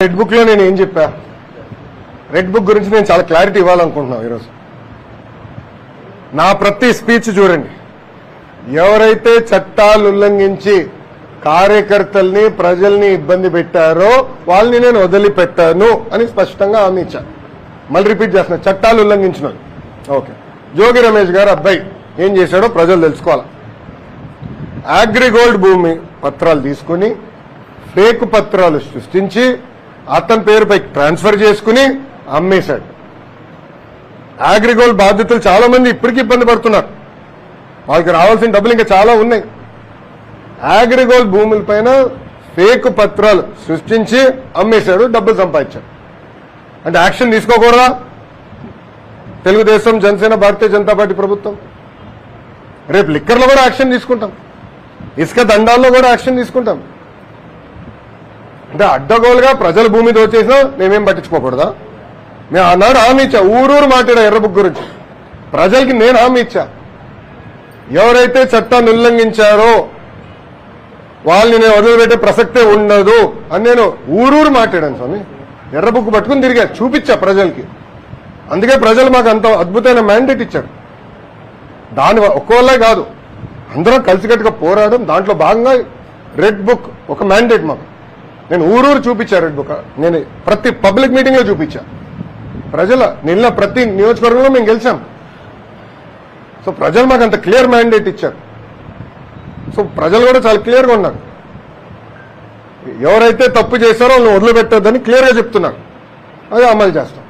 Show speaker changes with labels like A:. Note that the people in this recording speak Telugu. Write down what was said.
A: రెడ్ బుక్ లో నేను ఏం చెప్పా, రెడ్ బుక్ గురించి నేను చాలా క్లారిటీ ఇవ్వాలనుకుంటున్నాను ఈరోజు. నా ప్రతి స్పీచ్ చూడండి, ఎవరైతే చట్టాలు ఉల్లంఘించి కార్యకర్తల్ని ప్రజల్ని ఇబ్బంది పెట్టారో వాళ్ళని నేను వదిలిపెట్టాను అని స్పష్టంగా హామీ ఇచ్చాను. మళ్ళీ రిపీట్ చేస్తున్నా, చట్టాలు ఉల్లంఘించిన ఓకే. జోగి రమేష్ గారు అబ్బాయి ఏం చేశాడో ప్రజలు తెలుసుకోవాలి. అగ్రిగోల్డ్ భూమి పత్రాలు తీసుకుని ఫేక్ పత్రాలు సృష్టించి అతని పేరుపై ట్రాన్స్ఫర్ చేసుకుని అమ్మేశాడు. అగ్రిగోల్డ్ బాధితులు చాలా మంది ఇప్పటికీ ఇబ్బంది పడుతున్నారు, వాళ్ళకి రావాల్సిన డబ్బులు ఇంకా చాలా ఉన్నాయి. అగ్రిగోల్డ్ భూములపైన ఫేక్ పత్రాలు సృష్టించి అమ్మేశాడు, డబ్బులు సంపాదించాడు. అంటే యాక్షన్ తీసుకోకూడదా తెలుగుదేశం, జనసేన, భారతీయ జనతా పార్టీ ప్రభుత్వం? రేపు లిక్కర్లో కూడా యాక్షన్ తీసుకుంటాం, ఇసుక దండాల్లో కూడా యాక్షన్ తీసుకుంటాం. అంటే అడ్డగోలుగా ప్రజల భూమి దోచేసినా మేమేం పట్టించుకోకూడదా? మేము ఆనాడు హామీ ఇచ్చా, ఊరూరు మాట్లాడా ఎర్ర బుక్ గురించి. ప్రజలకి నేను హామీ ఇచ్చా, ఎవరైతే చట్టాన్ని ఉల్లంఘించారో వాళ్ళని నేను వదిలిపెట్టే ప్రసక్తే ఉండదు అని నేను ఊరూరు మాట్లాడాను స్వామి. ఎర్ర బుక్ పట్టుకుని తిరిగా చూపించా ప్రజలకి. అందుకే ప్రజలు మాకు అంత అద్భుతమైన మ్యాండేట్ ఇచ్చారు. దాని ఒక్కవల్లే కాదు, అందరం కలిసికట్టుగా పోరాడడం, దాంట్లో భాగంగా రెడ్ బుక్ ఒక మ్యాండేట్ మాకు. నేను ఊరూరు చూపించా రెడ్ బుక్, నేను ప్రతి పబ్లిక్ మీటింగ్ లో చూపించా. ప్రజల నిన్న ప్రతి నియోజకవర్గంలో మేము గెలిచాం. సో ప్రజలు మాకు అంత క్లియర్ మ్యాండేట్ ఇచ్చారు. సో ప్రజలు కూడా చాలా క్లియర్గా ఉన్నారు, ఎవరైతే తప్పు చేశారో వాళ్ళని వదిలిపెట్టొద్దని క్లియర్గా చెప్తున్నారు. అదే అమలు చేస్తాం.